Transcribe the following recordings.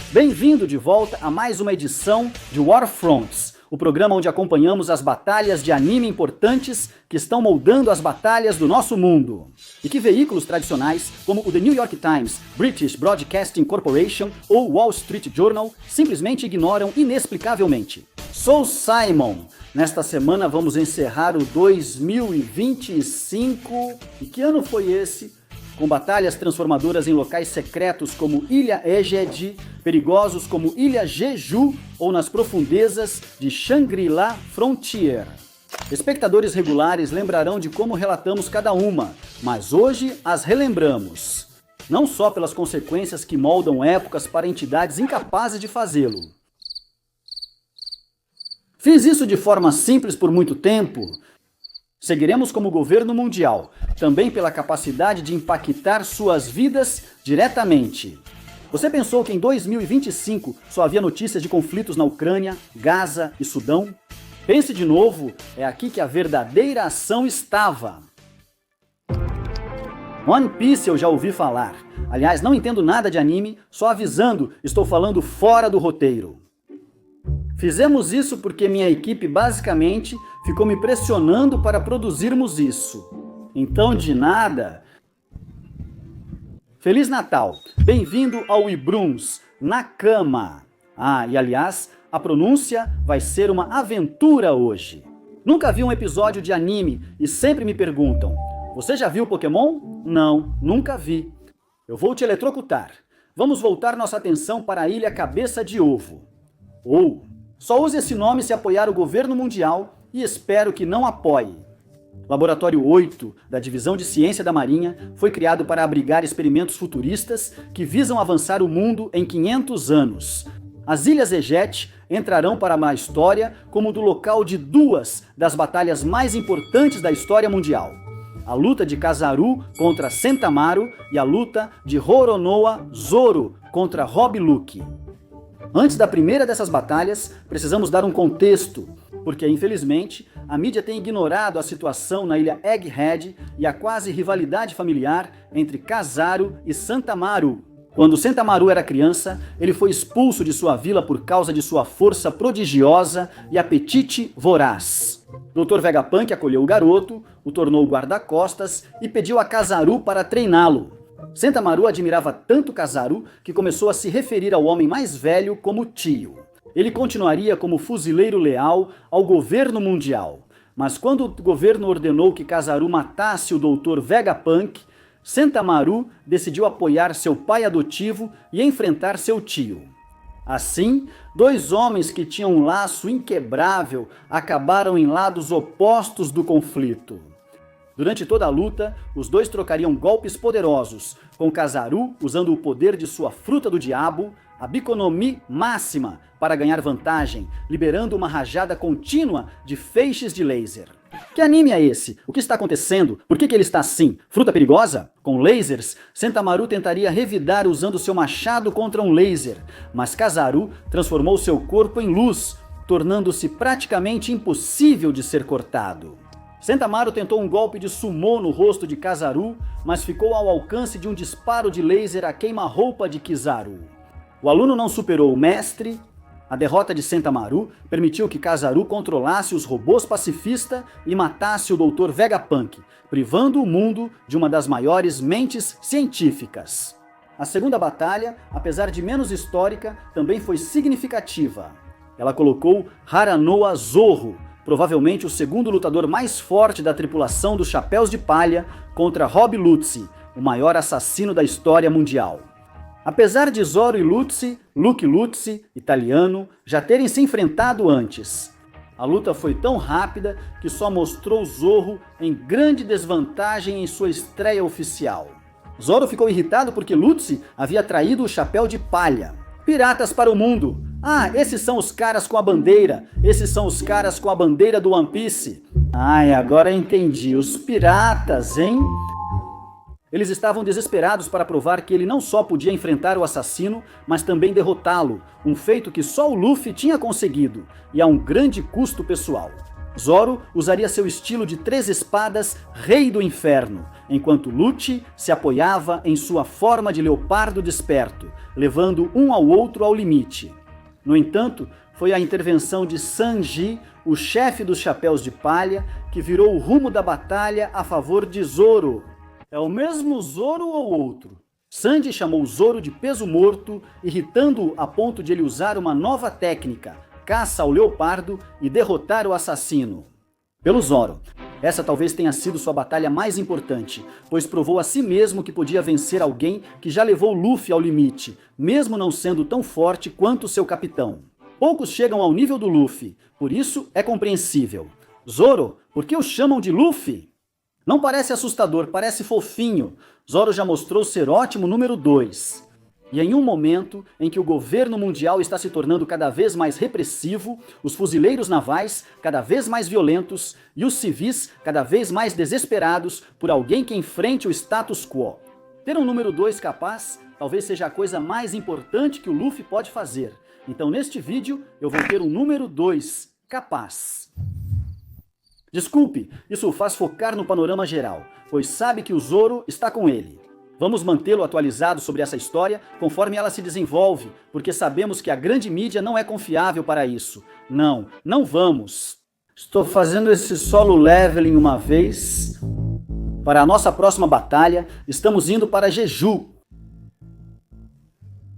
Bem-vindo de volta a mais uma edição de Warfronts, o programa onde acompanhamos as batalhas de anime importantes que estão moldando as batalhas do nosso mundo. E que veículos tradicionais, como o The New York Times, British Broadcasting Corporation ou Wall Street Journal, simplesmente ignoram inexplicavelmente. Sou Simon. Nesta semana vamos encerrar o 2025. E que ano foi esse? Com batalhas transformadoras em locais secretos como Ilha Eged, perigosos como Ilha Jeju ou nas profundezas de Shangri-La Frontier. Espectadores regulares lembrarão de como relatamos cada uma, mas hoje as relembramos. Não só pelas consequências que moldam épocas para entidades incapazes de fazê-lo. Fiz isso de forma simples por muito tempo. Seguiremos como governo mundial, também pela capacidade de impactar suas vidas diretamente. Você pensou que em 2025 só havia notícias de conflitos na Ucrânia, Gaza e Sudão? Pense de novo, é aqui que a verdadeira ação estava. One Piece eu já ouvi falar. Aliás, não entendo nada de anime, só avisando, estou falando fora do roteiro. Fizemos isso porque minha equipe basicamente ficou me pressionando para produzirmos isso. Então, de nada. Feliz Natal! Bem-vindo ao Ibruns, na cama. E aliás, a pronúncia vai ser uma aventura hoje. Nunca vi um episódio de anime e sempre me perguntam: você já viu Pokémon? Não, nunca vi. Eu vou te eletrocutar. Vamos voltar nossa atenção para a Ilha Cabeça de Ovo. Só use esse nome se apoiar o governo mundial e espero que não apoie. Laboratório 8, da Divisão de Ciência da Marinha, foi criado para abrigar experimentos futuristas que visam avançar o mundo em 500 anos. As Ilhas Eged entrarão para a história como do local de duas das batalhas mais importantes da história mundial. A luta de Kazaru contra Sentamaru e a luta de Roronoa Zoro contra Rob Luke. Antes da primeira dessas batalhas, precisamos dar um contexto, porque infelizmente a mídia tem ignorado a situação na ilha Egghead e a quase rivalidade familiar entre Kazaru e Sentamaru. Quando Sentamaru era criança, ele foi expulso de sua vila por causa de sua força prodigiosa e apetite voraz. Dr. Vegapunk acolheu o garoto, o tornou guarda-costas e pediu a Kazaru para treiná-lo. Sentamaru admirava tanto Kazaru que começou a se referir ao homem mais velho como tio. Ele continuaria como fuzileiro leal ao governo mundial. Mas quando o governo ordenou que Kazaru matasse o Dr. Vegapunk, Sentamaru decidiu apoiar seu pai adotivo e enfrentar seu tio. Assim, dois homens que tinham um laço inquebrável acabaram em lados opostos do conflito. Durante toda a luta, os dois trocariam golpes poderosos, com Kazaru usando o poder de sua fruta do diabo, a Bikonomi máxima, para ganhar vantagem, liberando uma rajada contínua de feixes de laser. Que anime é esse? O que está acontecendo? Por que ele está assim? Fruta perigosa? Com lasers, Sentamaru tentaria revidar usando seu machado contra um laser, mas Kazaru transformou seu corpo em luz, tornando-se praticamente impossível de ser cortado. Sentamaru tentou um golpe de sumô no rosto de Kazaru, mas ficou ao alcance de um disparo de laser a queima-roupa de Kizaru. O aluno não superou o mestre. A derrota de Sentamaru permitiu que Kazaru controlasse os robôs pacifista e matasse o Dr. Vegapunk, privando o mundo de uma das maiores mentes científicas. A segunda batalha, apesar de menos histórica, também foi significativa. Ela colocou Haranoa Zorro, provavelmente o segundo lutador mais forte da tripulação dos Chapéus de Palha, contra Rob Lutzi, o maior assassino da história mundial. Apesar de Zoro e Luke Lutzi, italiano, já terem se enfrentado antes, a luta foi tão rápida que só mostrou Zorro em grande desvantagem em sua estreia oficial. Zoro ficou irritado porque Lutzi havia traído o Chapéu de Palha. Piratas para o mundo! Esses são os caras com a bandeira. Esses são os caras com a bandeira do One Piece. Agora entendi. Os piratas, hein? Eles estavam desesperados para provar que ele não só podia enfrentar o assassino, mas também derrotá-lo, um feito que só o Luffy tinha conseguido, e a um grande custo pessoal. Zoro usaria seu estilo de 3 espadas Rei do Inferno, enquanto Lucci se apoiava em sua forma de leopardo desperto, levando um ao outro ao limite. No entanto, foi a intervenção de Sanji, o chefe dos Chapéus de Palha, que virou o rumo da batalha a favor de Zoro. É o mesmo Zoro ou outro? Sanji chamou Zoro de peso morto, irritando-o a ponto de ele usar uma nova técnica, caça ao leopardo, e derrotar o assassino. Pelo Zoro, essa talvez tenha sido sua batalha mais importante, pois provou a si mesmo que podia vencer alguém que já levou Luffy ao limite, mesmo não sendo tão forte quanto seu capitão. Poucos chegam ao nível do Luffy, por isso é compreensível. Zoro, por que o chamam de Luffy? Não parece assustador, parece fofinho. Zoro já mostrou ser ótimo número 2. E em um momento em que o governo mundial está se tornando cada vez mais repressivo, os fuzileiros navais cada vez mais violentos e os civis cada vez mais desesperados por alguém que enfrente o status quo. Ter um número 2 capaz talvez seja a coisa mais importante que o Luffy pode fazer. Então neste vídeo eu vou ter um número 2 capaz. Desculpe, isso o faz focar no panorama geral, pois sabe que o Zoro está com ele. Vamos mantê-lo atualizado sobre essa história conforme ela se desenvolve, porque sabemos que a grande mídia não é confiável para isso. Não vamos. Estou fazendo esse solo leveling uma vez. Para a nossa próxima batalha, estamos indo para Jeju,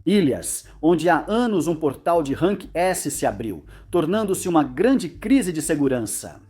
Ilhas, onde há anos um portal de Rank S se abriu, tornando-se uma grande crise de segurança.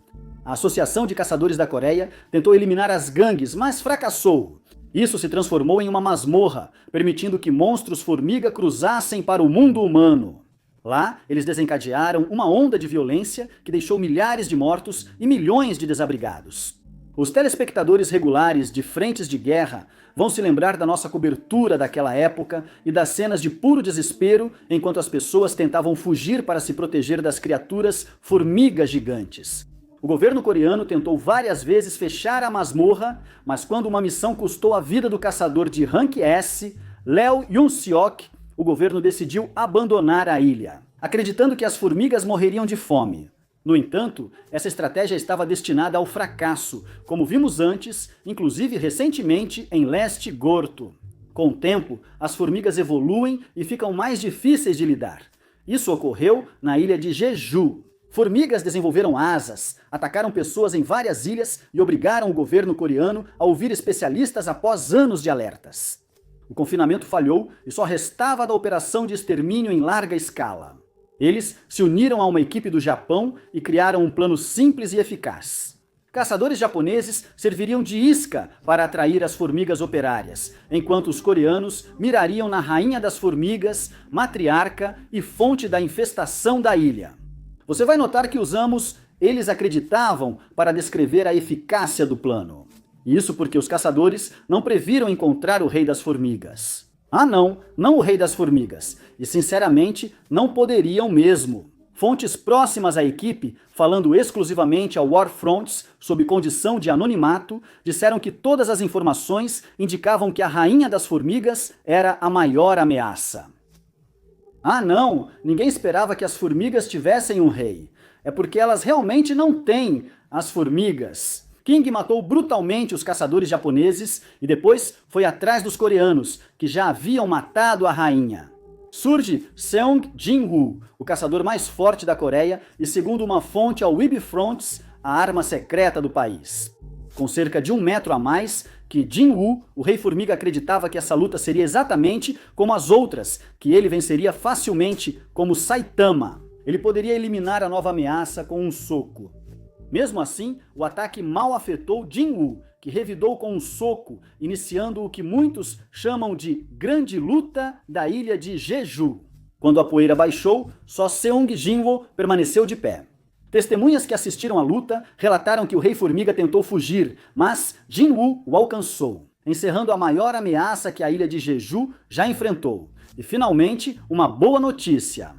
A Associação de Caçadores da Coreia tentou eliminar as gangues, mas fracassou. Isso se transformou em uma masmorra, permitindo que monstros formiga cruzassem para o mundo humano. Lá, eles desencadearam uma onda de violência que deixou milhares de mortos e milhões de desabrigados. Os telespectadores regulares de frentes de guerra vão se lembrar da nossa cobertura daquela época e das cenas de puro desespero enquanto as pessoas tentavam fugir para se proteger das criaturas formigas gigantes. O governo coreano tentou várias vezes fechar a masmorra, mas quando uma missão custou a vida do caçador de Rank S, Lee Yun-seok, o governo decidiu abandonar a ilha, acreditando que as formigas morreriam de fome. No entanto, essa estratégia estava destinada ao fracasso, como vimos antes, inclusive recentemente em Leste Gorto. Com o tempo, as formigas evoluem e ficam mais difíceis de lidar. Isso ocorreu na ilha de Jeju. Formigas desenvolveram asas, atacaram pessoas em várias ilhas e obrigaram o governo coreano a ouvir especialistas após anos de alertas. O confinamento falhou e só restava da operação de extermínio em larga escala. Eles se uniram a uma equipe do Japão e criaram um plano simples e eficaz. Caçadores japoneses serviriam de isca para atrair as formigas operárias, enquanto os coreanos mirariam na rainha das formigas, matriarca e fonte da infestação da ilha. Você vai notar que usamos "eles acreditavam" para descrever a eficácia do plano. Isso porque os caçadores não previram encontrar o Rei das Formigas. Não o Rei das Formigas. E sinceramente, não poderiam mesmo. Fontes próximas à equipe, falando exclusivamente ao War Fronts, sob condição de anonimato, disseram que todas as informações indicavam que a Rainha das Formigas era a maior ameaça. Não! Ninguém esperava que as formigas tivessem um rei. É porque elas realmente não têm as formigas. King matou brutalmente os caçadores japoneses e depois foi atrás dos coreanos, que já haviam matado a rainha. Surge Seong Jin-woo, o caçador mais forte da Coreia e, segundo uma fonte ao Web Fronts, a arma secreta do país. Com cerca de 1 metro a mais que Jin-woo, o Rei Formiga acreditava que essa luta seria exatamente como as outras, que ele venceria facilmente como Saitama. Ele poderia eliminar a nova ameaça com um soco. Mesmo assim, o ataque mal afetou Jin-woo, que revidou com um soco, iniciando o que muitos chamam de Grande Luta da ilha de Jeju. Quando a poeira baixou, só Seong Jin-woo permaneceu de pé. Testemunhas que assistiram à luta relataram que o Rei Formiga tentou fugir, mas Jin-woo o alcançou, encerrando a maior ameaça que a ilha de Jeju já enfrentou. E finalmente, uma boa notícia.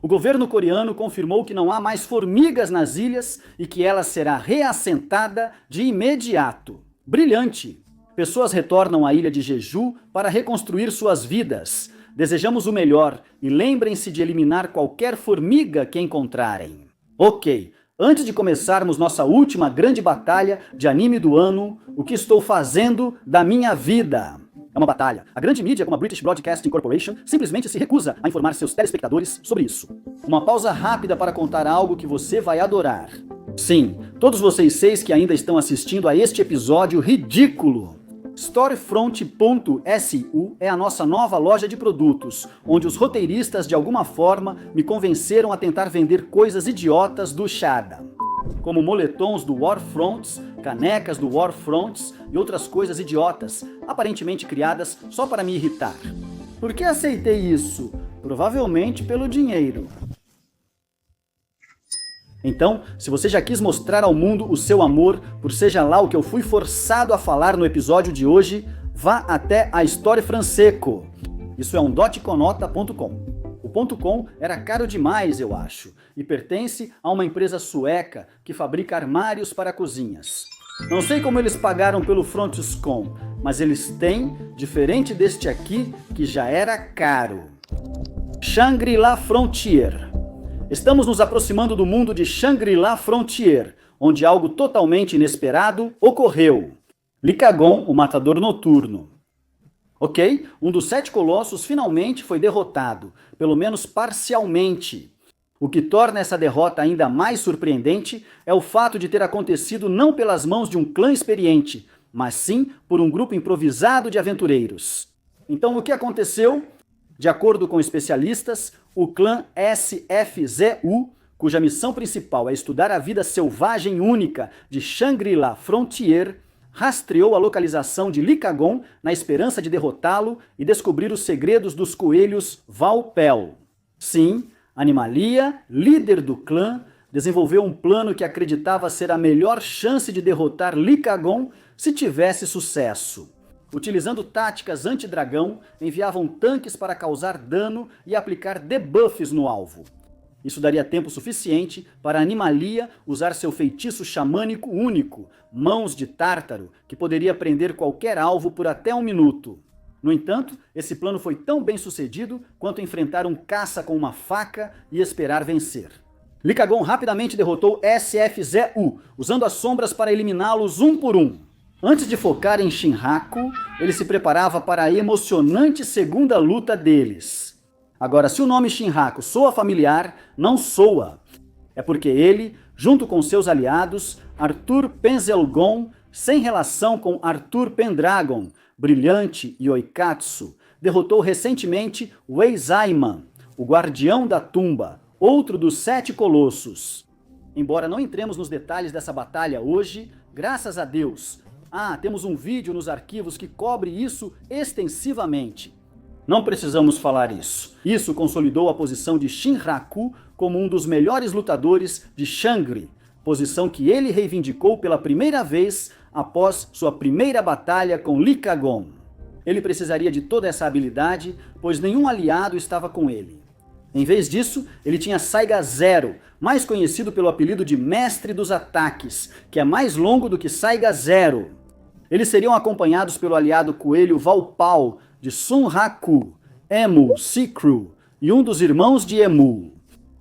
O governo coreano confirmou que não há mais formigas nas ilhas e que ela será reassentada de imediato. Brilhante! Pessoas retornam à ilha de Jeju para reconstruir suas vidas. Desejamos o melhor e lembrem-se de eliminar qualquer formiga que encontrarem. Ok, Antes de começarmos nossa última grande batalha de anime do ano, o que estou fazendo da minha vida? É uma batalha. A grande mídia, como a British Broadcasting Corporation, simplesmente se recusa a informar seus telespectadores sobre isso. Uma pausa rápida para contar algo que você vai adorar. Sim, todos vocês 6 que ainda estão assistindo a este episódio ridículo. Storefront.su é a nossa nova loja de produtos, onde os roteiristas de alguma forma me convenceram a tentar vender coisas idiotas do Shada, como moletons do Warfronts, canecas do Warfronts e outras coisas idiotas, aparentemente criadas só para me irritar. Por que aceitei isso? Provavelmente pelo dinheiro. Então, se você já quis mostrar ao mundo o seu amor por seja lá o que eu fui forçado a falar no episódio de hoje, vá até a Store Franseco. Isso é um .conota.com. O .com era caro demais, eu acho, e pertence a uma empresa sueca que fabrica armários para cozinhas. Não sei como eles pagaram pelo Frontscom, mas eles têm, diferente deste aqui, que já era caro. Shangri-La Frontier. Estamos nos aproximando do mundo de Shangri-La Frontier, onde algo totalmente inesperado ocorreu. Likagon, o matador noturno. Ok, um dos 7 colossos finalmente foi derrotado, pelo menos parcialmente. O que torna essa derrota ainda mais surpreendente é o fato de ter acontecido não pelas mãos de um clã experiente, mas sim por um grupo improvisado de aventureiros. Então o que aconteceu? De acordo com especialistas, o clã SFZU, cuja missão principal é estudar a vida selvagem única de Shangri-La Frontier, rastreou a localização de Likagon na esperança de derrotá-lo e descobrir os segredos dos coelhos Valpel. Sim, Animalia, líder do clã, desenvolveu um plano que acreditava ser a melhor chance de derrotar Likagon se tivesse sucesso. Utilizando táticas anti-dragão, enviavam tanques para causar dano e aplicar debuffs no alvo. Isso daria tempo suficiente para Animalia usar seu feitiço xamânico único, Mãos de Tártaro, que poderia prender qualquer alvo por até 1 minuto. No entanto, esse plano foi tão bem sucedido quanto enfrentar um caça com uma faca e esperar vencer. Likagon rapidamente derrotou SFZU, usando as sombras para eliminá-los um por um. Antes de focar em Shinraku, ele se preparava para a emocionante segunda luta deles. Agora, se o nome Shinraku soa familiar, não soa. É porque ele, junto com seus aliados, Arthur Penzelgon, sem relação com Arthur Pendragon, Brilhante e Oikatsu, derrotou recentemente Wei Zaiman, o Guardião da Tumba, outro dos 7 colossos. Embora não entremos nos detalhes dessa batalha hoje, graças a Deus, temos um vídeo nos arquivos que cobre isso extensivamente. Não precisamos falar isso. Isso consolidou a posição de Shinraku como um dos melhores lutadores de Shangri, posição que ele reivindicou pela primeira vez após sua primeira batalha com Likagon. Ele precisaria de toda essa habilidade, pois nenhum aliado estava com ele. Em vez disso, ele tinha Saiga Zero, mais conhecido pelo apelido de Mestre dos Ataques, que é mais longo do que Saiga Zero. Eles seriam acompanhados pelo aliado coelho Valpal, de Sunraku, Emu Sikru e um dos irmãos de Emu,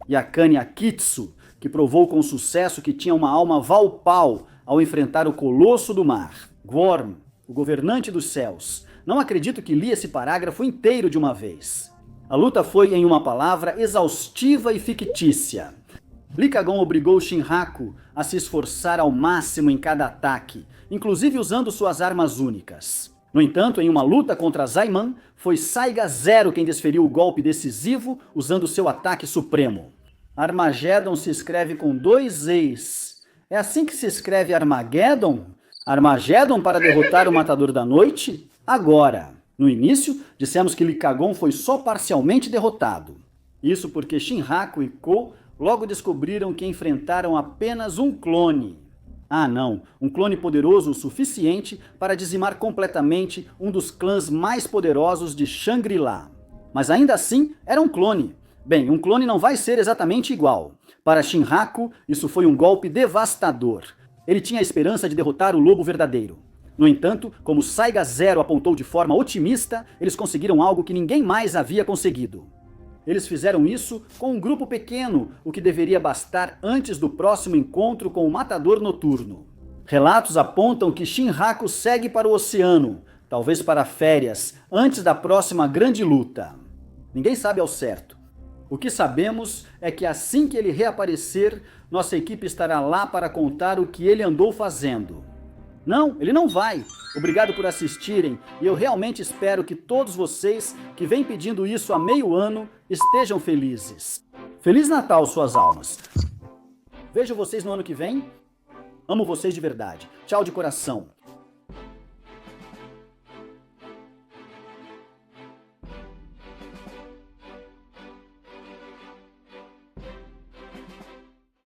Yakane Akitsu, que provou com sucesso que tinha uma alma Valpal ao enfrentar o Colosso do Mar, Gorm, o governante dos céus. Não acredito que li esse parágrafo inteiro de uma vez. A luta foi, em uma palavra, exaustiva e fictícia. Likagon obrigou Shinraku a se esforçar ao máximo em cada ataque, inclusive usando suas armas únicas. No entanto, em uma luta contra Zaiman, foi Saiga Zero quem desferiu o golpe decisivo usando seu ataque supremo. Armageddon se escreve com 2 E's. É assim que se escreve Armageddon? Armageddon para derrotar o Matador da Noite? Agora. No início, dissemos que Likagon foi só parcialmente derrotado. Isso porque Shinraku e Ko logo descobriram que enfrentaram apenas um clone. Não, um clone poderoso o suficiente para dizimar completamente um dos clãs mais poderosos de Shangri-La. Mas ainda assim, era um clone. Bem, um clone não vai ser exatamente igual. Para Shinraku, isso foi um golpe devastador. Ele tinha a esperança de derrotar o lobo verdadeiro. No entanto, como Saiga Zero apontou de forma otimista, eles conseguiram algo que ninguém mais havia conseguido. Eles fizeram isso com um grupo pequeno, o que deveria bastar antes do próximo encontro com o Matador Noturno. Relatos apontam que Shinraku segue para o oceano, talvez para férias, antes da próxima grande luta. Ninguém sabe ao certo. O que sabemos é que assim que ele reaparecer, nossa equipe estará lá para contar o que ele andou fazendo. Não, ele não vai. Obrigado por assistirem e eu realmente espero que todos vocês que vêm pedindo isso há meio ano estejam felizes. Feliz Natal, suas almas. Vejo vocês no ano que vem. Amo vocês de verdade. Tchau de coração.